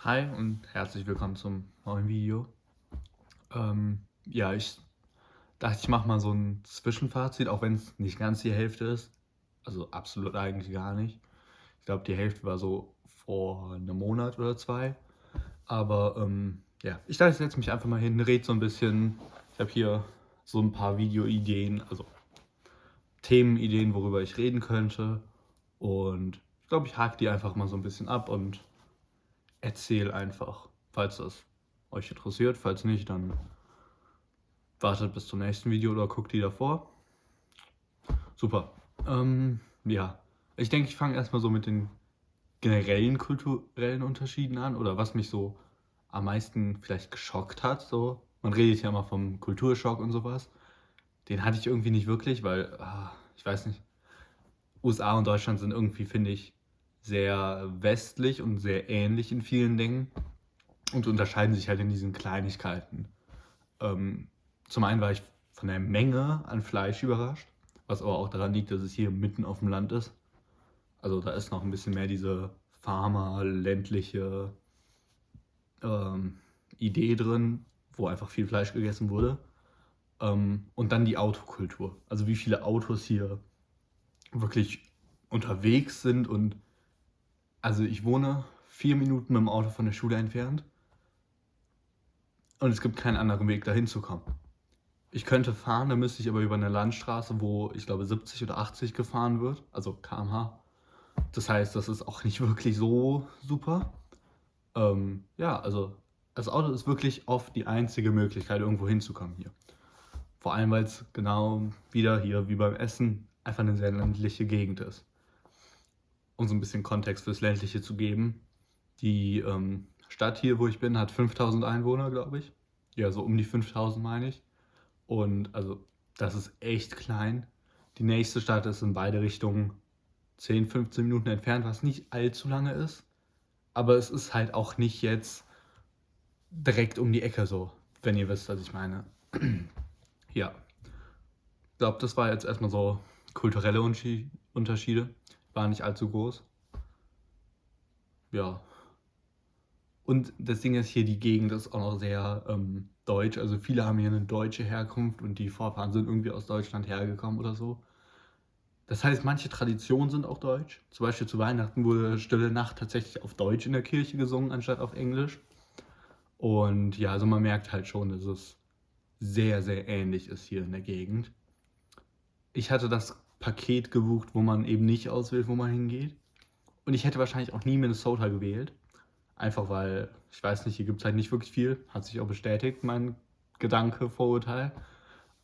Hi und herzlich willkommen zum neuen Video. Ich dachte, ich mache mal so ein Zwischenfazit, auch wenn es nicht ganz die Hälfte ist. Also absolut eigentlich gar nicht. Ich glaube, die Hälfte war so vor einem Monat oder zwei. Aber ich dachte, ich setze mich einfach mal hin, rede so ein bisschen. Ich habe hier so ein paar Videoideen, also Themenideen, worüber ich reden könnte. Und ich glaube, ich hake die einfach mal so ein bisschen ab und erzähle einfach, falls das euch interessiert. Falls nicht, dann wartet bis zum nächsten Video oder guckt die davor. Super. Ja, ich denke, ich fange erstmal so mit den generellen kulturellen Unterschieden an oder was mich so am meisten vielleicht geschockt hat. So, man redet ja immer vom Kulturschock und sowas. Den hatte ich irgendwie nicht wirklich, weil ich weiß nicht. USA und Deutschland sind irgendwie, finde ich, sehr westlich und sehr ähnlich in vielen Dingen und unterscheiden sich halt in diesen Kleinigkeiten. Ähm, Zum einen war ich von der Menge an Fleisch überrascht, was aber auch daran liegt, dass es hier mitten auf dem Land ist. Also da ist noch ein bisschen mehr diese Farmer-ländliche ähm, Idee drin, wo einfach viel Fleisch gegessen wurde. Und dann die Autokultur. Also wie viele Autos hier wirklich unterwegs sind. Und also ich wohne 4 Minuten mit dem Auto von der Schule entfernt und es gibt keinen anderen Weg dahin zu kommen. Ich könnte fahren, dann müsste ich aber über eine Landstraße, wo ich glaube 70 oder 80 gefahren wird, also km/h. Das heißt, das ist auch nicht wirklich so super. Also das Auto ist wirklich oft die einzige Möglichkeit, irgendwo hinzukommen hier. Vor allem, weil es genau wieder hier wie beim Essen einfach eine sehr ländliche Gegend ist. Um so ein bisschen Kontext fürs Ländliche zu geben. Die Stadt hier, wo ich bin, hat 5000 Einwohner, glaube ich. Ja, so um die 5000 meine ich. Und also, das ist echt klein. Die nächste Stadt ist in beide Richtungen 10, 15 Minuten entfernt, was nicht allzu lange ist. Aber es ist halt auch nicht jetzt direkt um die Ecke so, wenn ihr wisst, was ich meine. Ja, ich glaube, das war jetzt erstmal so kulturelle Unterschiede. War nicht allzu groß. Ja. Und das Ding ist hier, die Gegend ist auch noch sehr deutsch. Also viele haben hier eine deutsche Herkunft und die Vorfahren sind irgendwie aus Deutschland hergekommen oder so. Das heißt, manche Traditionen sind auch deutsch. Zum Beispiel zu Weihnachten wurde Stille Nacht tatsächlich auf Deutsch in der Kirche gesungen, anstatt auf Englisch. Und ja, also man merkt halt schon, dass es sehr, sehr ähnlich ist hier in der Gegend. Ich hatte das Paket gebucht, wo man eben nicht auswählt, wo man hingeht. Und ich hätte wahrscheinlich auch nie Minnesota gewählt. Einfach weil, ich weiß nicht, hier gibt es halt nicht wirklich viel. Hat sich auch bestätigt, mein Gedanke, Vorurteil.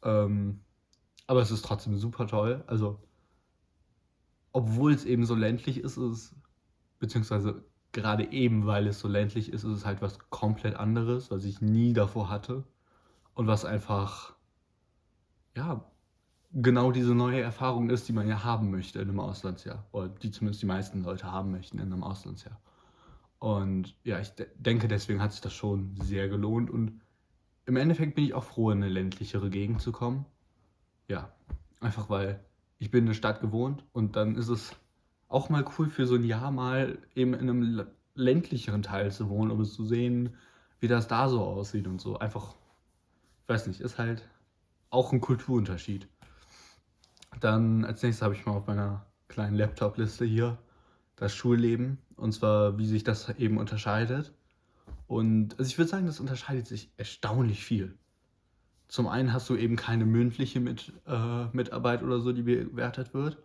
Ähm, aber es ist trotzdem super toll. Also, obwohl es eben so ländlich ist, beziehungsweise gerade eben, weil es so ländlich ist, ist es halt was komplett anderes, was ich nie davor hatte. Und was einfach, ja, genau diese neue Erfahrung ist, die man ja haben möchte in einem Auslandsjahr. Oder die zumindest die meisten Leute haben möchten in einem Auslandsjahr. Und ja, ich denke, deswegen hat sich das schon sehr gelohnt. Und im Endeffekt bin ich auch froh, in eine ländlichere Gegend zu kommen. Ja, einfach weil ich bin in der Stadt gewohnt und dann ist es auch mal cool für so ein Jahr mal eben in einem ländlicheren Teil zu wohnen, um es zu sehen, wie das da so aussieht und so. Einfach, ich weiß nicht, ist halt auch ein Kulturunterschied. Dann als nächstes habe ich mal auf meiner kleinen Laptop-Liste hier das Schulleben und zwar, wie sich das eben unterscheidet. Und also ich würde sagen, das unterscheidet sich erstaunlich viel. Zum einen hast du eben keine mündliche Mitarbeit oder so, die bewertet wird,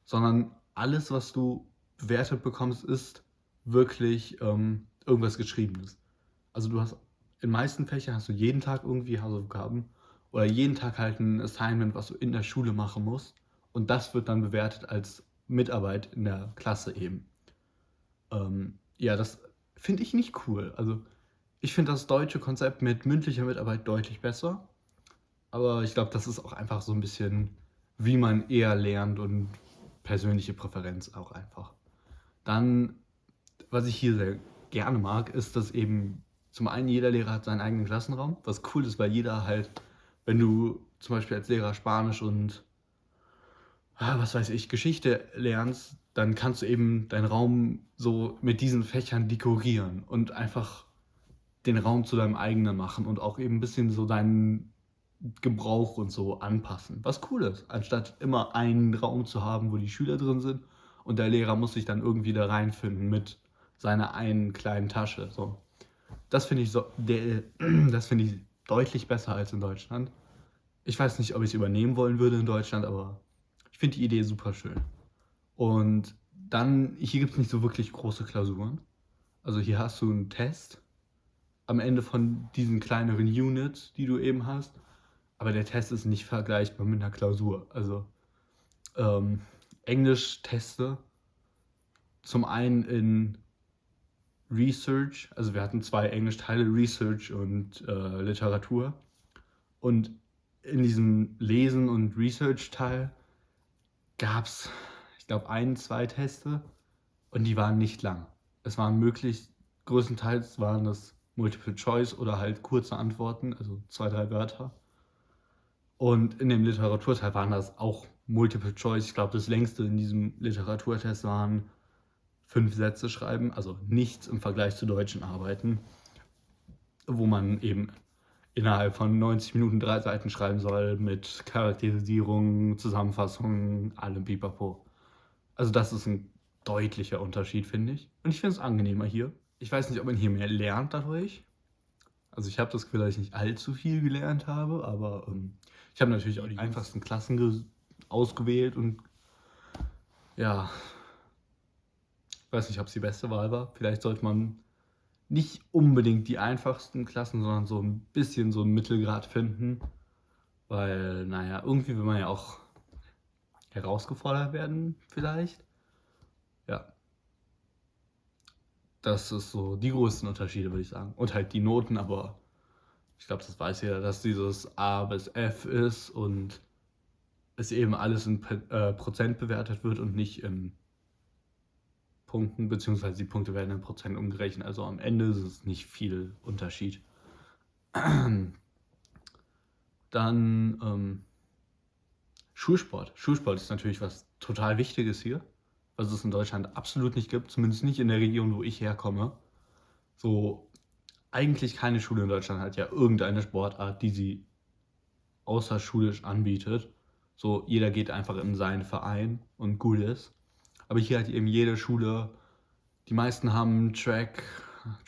sondern alles, was du bewertet bekommst, ist wirklich irgendwas Geschriebenes. Also du hast in den meisten Fächern hast du jeden Tag irgendwie Hausaufgaben oder jeden Tag halt ein Assignment, was du in der Schule machen musst. Und das wird dann bewertet als Mitarbeit in der Klasse eben. Ja, das finde ich nicht cool. Also ich finde das deutsche Konzept mit mündlicher Mitarbeit deutlich besser. Aber ich glaube, das ist auch einfach so ein bisschen, wie man eher lernt und persönliche Präferenz auch einfach. Dann, was ich hier sehr gerne mag, ist, dass eben zum einen jeder Lehrer hat seinen eigenen Klassenraum, was cool ist, weil jeder halt, wenn du zum Beispiel als Lehrer Spanisch und was weiß ich, Geschichte lernst, dann kannst du eben deinen Raum so mit diesen Fächern dekorieren und einfach den Raum zu deinem eigenen machen und auch eben ein bisschen so deinen Gebrauch und so anpassen. Was cool ist, anstatt immer einen Raum zu haben, wo die Schüler drin sind und der Lehrer muss sich dann irgendwie da reinfinden mit seiner einen kleinen Tasche. So. Das finde ich, das finde ich deutlich besser als in Deutschland. Ich weiß nicht, ob ich es übernehmen wollen würde in Deutschland, aber ich finde die Idee super schön. Und dann, hier gibt es nicht so wirklich große Klausuren. Also hier hast du einen Test am Ende von diesen kleineren Units, die du eben hast. Aber der Test ist nicht vergleichbar mit einer Klausur. Also ähm, Englisch-Teste zum einen in Research, also wir hatten 2 Englischteile, Research und Literatur. Und in diesem Lesen- und Research-Teil gab es, ich glaube, 1, 2 Teste und die waren nicht lang. Es waren möglich, größtenteils waren das Multiple Choice oder halt kurze Antworten, also 2, 3 Wörter. Und in dem Literaturteil waren das auch Multiple Choice. Ich glaube, das längste in diesem Literaturtest waren 5 Sätze schreiben, also nichts im Vergleich zu deutschen Arbeiten, wo man eben innerhalb von 90 Minuten 3 Seiten schreiben soll mit Charakterisierung, Zusammenfassung, allem Pipapo. Also das ist ein deutlicher Unterschied, finde ich. Und ich finde es angenehmer hier. Ich weiß nicht, ob man hier mehr lernt dadurch. Also ich habe das Gefühl, dass ich nicht allzu viel gelernt habe, aber ich habe natürlich auch die einfachsten Klassen ausgewählt und ja, ich weiß nicht, ob es die beste Wahl war. Vielleicht sollte man nicht unbedingt die einfachsten Klassen, sondern so ein bisschen so einen Mittelgrad finden, weil, naja, irgendwie will man ja auch herausgefordert werden, vielleicht. Ja, das ist so die größten Unterschiede, würde ich sagen. Und halt die Noten, aber ich glaube, das weiß jeder, dass dieses A bis F ist und es eben alles in Prozent bewertet wird und nicht in Punkten, beziehungsweise die Punkte werden in Prozent umgerechnet. Also am Ende ist es nicht viel Unterschied. Dann Schulsport. Schulsport ist natürlich was total Wichtiges hier, was es in Deutschland absolut nicht gibt, zumindest nicht in der Region, wo ich herkomme. So, eigentlich keine Schule in Deutschland hat ja irgendeine Sportart, die sie außerschulisch anbietet. So, jeder geht einfach in seinen Verein und gut ist. Aber hier hat eben jede Schule, die meisten haben Track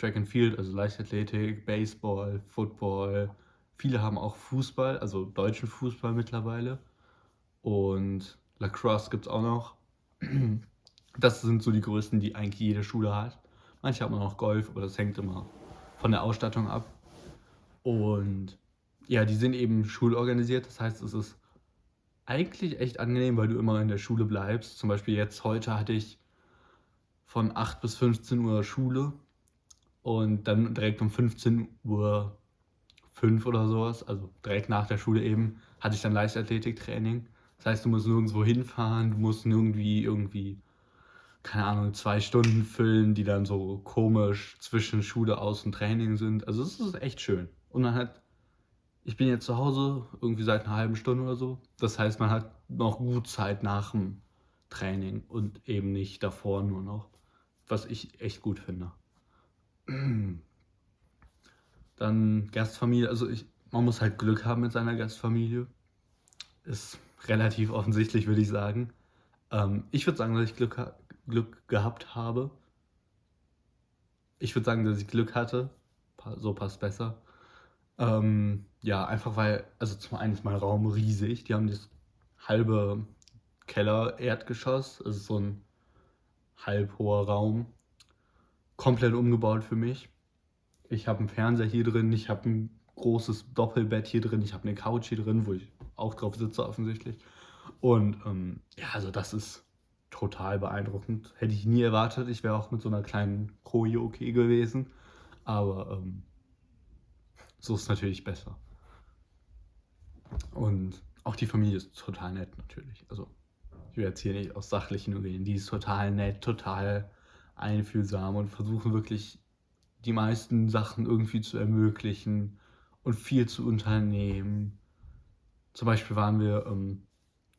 and Field, also Leichtathletik, Baseball, Football. Viele haben auch Fußball, also deutschen Fußball mittlerweile. Und Lacrosse gibt es auch noch. Das sind so die größten, die eigentlich jede Schule hat. Manche haben auch noch Golf, aber das hängt immer von der Ausstattung ab. Und ja, die sind eben schulorganisiert. Das heißt, es ist eigentlich echt angenehm, weil du immer in der Schule bleibst. Zum Beispiel jetzt heute hatte ich von 8 bis 15 Uhr Schule und dann direkt um 15 Uhr 5 oder sowas, also direkt nach der Schule eben, hatte ich dann Leichtathletiktraining. Das heißt, du musst nirgendwo hinfahren, du musst irgendwie, keine Ahnung, 2 Stunden füllen, die dann so komisch zwischen Schule aus und Training sind. Also es ist echt schön. Und man hat, ich bin jetzt zu Hause irgendwie seit einer halben Stunde oder so. Das heißt, man hat noch gut Zeit nach dem Training und eben nicht davor nur noch. Was ich echt gut finde. Dann Gastfamilie, also man muss halt Glück haben mit seiner Gastfamilie. Ist relativ offensichtlich, würde ich sagen. Ich würde sagen, dass ich Glück gehabt habe. Ich würde sagen, dass ich Glück hatte. So passt besser. Ja, einfach weil, also zum einen ist mein Raum riesig. Die haben das halbe Keller-Erdgeschoss. Es ist so ein halb hoher Raum. Komplett umgebaut für mich. Ich habe einen Fernseher hier drin, ich habe ein großes Doppelbett hier drin, ich habe eine Couch hier drin, wo ich auch drauf sitze offensichtlich. Und ja, also das ist total beeindruckend. Hätte ich nie erwartet. Ich wäre auch mit so einer kleinen Koje okay gewesen. Aber so ist es natürlich besser. Und auch die Familie ist total nett natürlich. Also ich will jetzt hier nicht aus sachlichen reden. Die ist total nett, total einfühlsam und versuchen wirklich die meisten Sachen irgendwie zu ermöglichen und viel zu unternehmen. Zum Beispiel waren wir,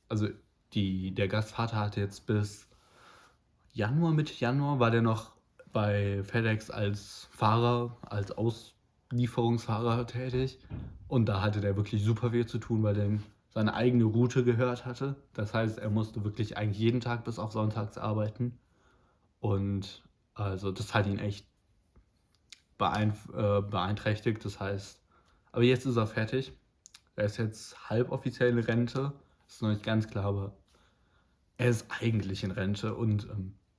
also der Gastvater hatte jetzt bis Januar, Mitte Januar war der noch bei FedEx als Fahrer, als Auslieferungsfahrer tätig. Und da hatte der wirklich super viel zu tun, weil der seine eigene Route gehört hatte. Das heißt, er musste wirklich eigentlich jeden Tag bis auf sonntags arbeiten. Und also das hat ihn echt beeinträchtigt. Das heißt, aber jetzt ist er fertig. Er ist jetzt halboffiziell in Rente. Ist noch nicht ganz klar, aber er ist eigentlich in Rente. Und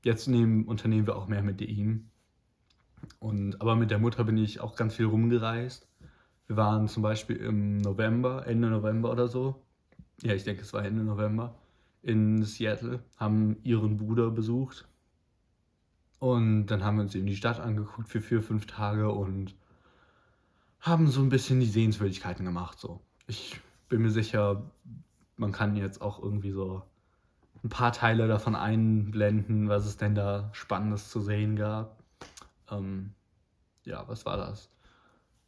jetzt unternehmen wir auch mehr mit ihm. Aber mit der Mutter bin ich auch ganz viel rumgereist. Wir waren zum Beispiel im November, Ende November oder so. Ja, ich denke, es war Ende November. In Seattle, haben ihren Bruder besucht. Und dann haben wir uns eben die Stadt angeguckt für 4, 5 Tage und haben so ein bisschen die Sehenswürdigkeiten gemacht. So. Ich bin mir sicher, man kann jetzt auch irgendwie so ein paar Teile davon einblenden, was es denn da Spannendes zu sehen gab. Ja, was war das?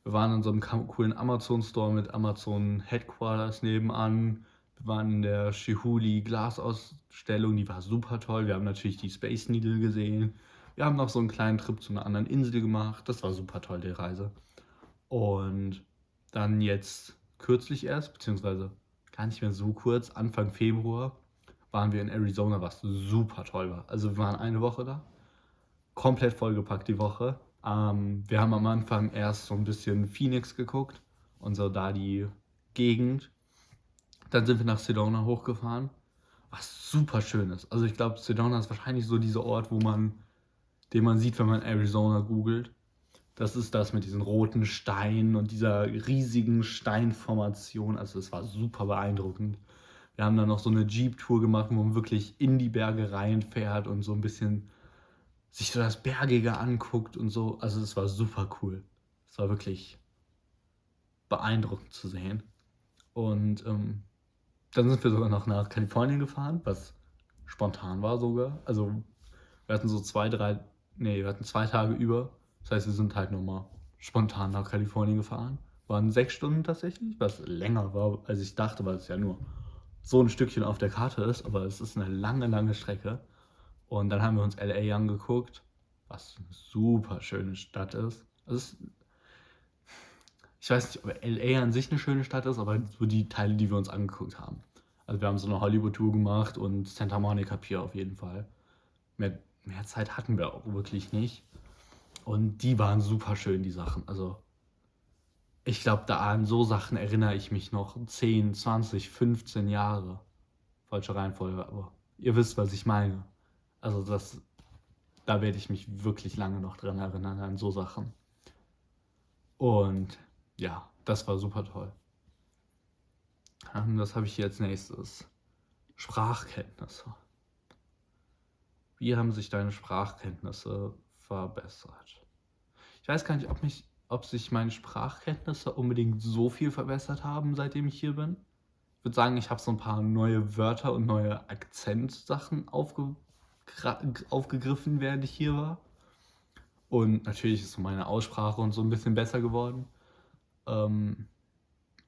Wir waren in so einem coolen Amazon-Store mit Amazon Headquarters nebenan. Wir waren in der Chihuly Glasausstellung, die war super toll. Wir haben natürlich die Space Needle gesehen. Wir haben noch so einen kleinen Trip zu einer anderen Insel gemacht. Das war super toll, die Reise. Und dann jetzt kürzlich erst, beziehungsweise gar nicht mehr so kurz, Anfang Februar, waren wir in Arizona, was super toll war. Also wir waren eine Woche da, komplett vollgepackt die Woche. Wir haben am Anfang erst so ein bisschen Phoenix geguckt und so da die Gegend. Dann sind wir nach Sedona hochgefahren, was super schön ist. Also ich glaube, Sedona ist wahrscheinlich so dieser Ort, den man sieht, wenn man Arizona googelt. Das ist das mit diesen roten Steinen und dieser riesigen Steinformation. Also es war super beeindruckend. Wir haben dann noch so eine Jeep-Tour gemacht, wo man wirklich in die Berge reinfährt und so ein bisschen sich so das Bergige anguckt und so. Also es war super cool. Es war wirklich beeindruckend zu sehen. Und dann sind wir sogar noch nach Kalifornien gefahren, was spontan war sogar. Also wir hatten so wir hatten 2 Tage über. Das heißt, wir sind halt nochmal spontan nach Kalifornien gefahren. Waren 6 Stunden tatsächlich, was länger war, als ich dachte, weil es ja nur so ein Stückchen auf der Karte ist, aber es ist eine lange, lange Strecke. Und dann haben wir uns LA angeguckt, was eine super schöne Stadt ist. Ich weiß nicht, ob LA an sich eine schöne Stadt ist, aber so die Teile, die wir uns angeguckt haben. Also wir haben so eine Hollywood-Tour gemacht und Santa Monica Pier auf jeden Fall. Mehr Zeit hatten wir auch wirklich nicht. Und die waren super schön, die Sachen. Also ich glaube, da an so Sachen erinnere ich mich noch 10, 20, 15 Jahre. Falsche Reihenfolge, aber ihr wisst, was ich meine. Also da werde ich mich wirklich lange noch dran erinnern, an so Sachen. Und ja, das war super toll. Das habe ich hier als nächstes. Sprachkenntnisse. Wie haben sich deine Sprachkenntnisse verbessert? Ich weiß gar nicht, ob sich meine Sprachkenntnisse unbedingt so viel verbessert haben, seitdem ich hier bin. Ich würde sagen, ich habe so ein paar neue Wörter und neue Akzentsachen aufgegriffen, während ich hier war. Und natürlich ist so meine Aussprache und so ein bisschen besser geworden. Ähm,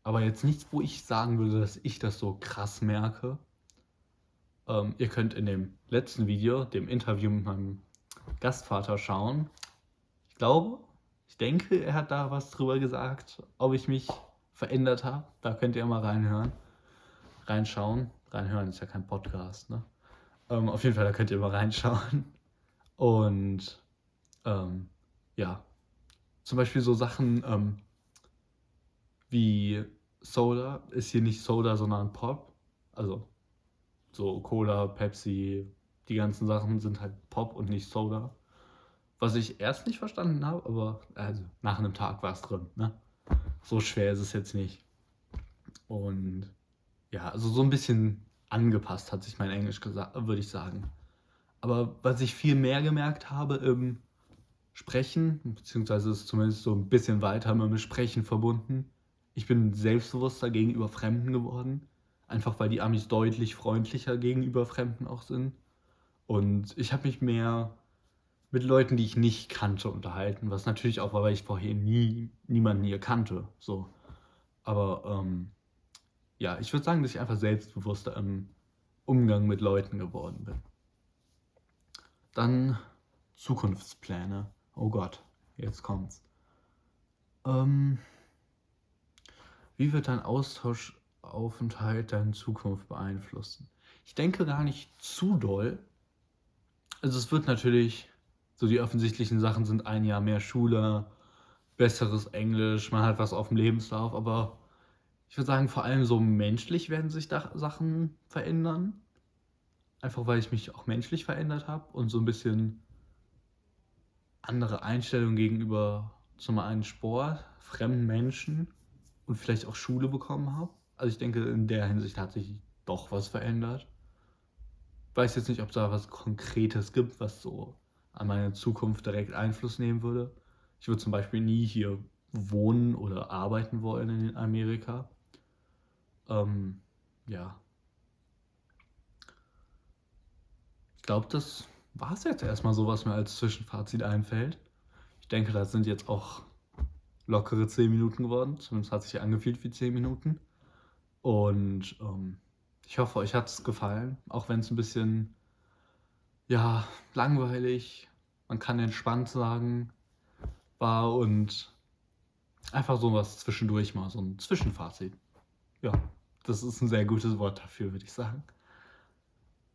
aber jetzt nichts, wo ich sagen würde, dass ich das so krass merke. Ihr könnt in dem letzten Video, dem Interview mit meinem Gastvater, schauen. Ich denke, er hat da was drüber gesagt, ob ich mich verändert habe. Da könnt ihr mal reinhören. Reinschauen. Reinhören ist ja kein Podcast, ne? Auf jeden Fall, da könnt ihr mal reinschauen. Und ja, zum Beispiel so Sachen wie Soda ist hier nicht Soda, sondern Pop. Also so Cola, Pepsi, die ganzen Sachen sind halt Pop und nicht Soda. Was ich erst nicht verstanden habe, aber also nach einem Tag war es drin. Ne? So schwer ist es jetzt nicht. Und ja, also so ein bisschen angepasst hat sich mein Englisch gesagt, würde ich sagen. Aber was ich viel mehr gemerkt habe im Sprechen, beziehungsweise ist zumindest so ein bisschen weiter mit dem Sprechen verbunden. Ich bin selbstbewusster gegenüber Fremden geworden. Einfach weil die Amis deutlich freundlicher gegenüber Fremden auch sind. Und ich habe mich mehr mit Leuten, die ich nicht kannte, unterhalten. Was natürlich auch war, weil ich vorher niemanden hier kannte. So. Aber ja, ich würde sagen, dass ich einfach selbstbewusster im Umgang mit Leuten geworden bin. Dann Zukunftspläne. Oh Gott, jetzt kommt's. Ähm, Wie wird dein Austauschaufenthalt deine Zukunft beeinflussen? Ich denke gar nicht zu doll. Also es wird natürlich, so die offensichtlichen Sachen sind ein Jahr mehr Schule, besseres Englisch, man hat was auf dem Lebenslauf, aber ich würde sagen, vor allem so menschlich werden sich da Sachen verändern. Einfach weil ich mich auch menschlich verändert habe und so ein bisschen andere Einstellung gegenüber zum einen Sport, fremden Menschen und vielleicht auch Schule bekommen habe. Also ich denke, in der Hinsicht hat sich doch was verändert. Weiß jetzt nicht, ob da was Konkretes gibt, was so an meine Zukunft direkt Einfluss nehmen würde. Ich würde zum Beispiel nie hier wohnen oder arbeiten wollen in Amerika. Ja, ich glaube, das war es jetzt erstmal so, was mir als Zwischenfazit einfällt. Ich denke, das sind jetzt auch lockere 10 Minuten geworden. Zumindest hat sich angefühlt wie 10 Minuten. Und ich hoffe, euch hat es gefallen, auch wenn es ein bisschen, ja, langweilig, man kann entspannt sagen, war und einfach so was zwischendurch mal, so ein Zwischenfazit. Ja, das ist ein sehr gutes Wort dafür, würde ich sagen.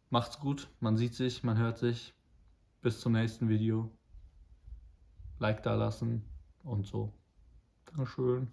Macht's gut, man sieht sich, man hört sich. Bis zum nächsten Video. Like da lassen und so. Dankeschön.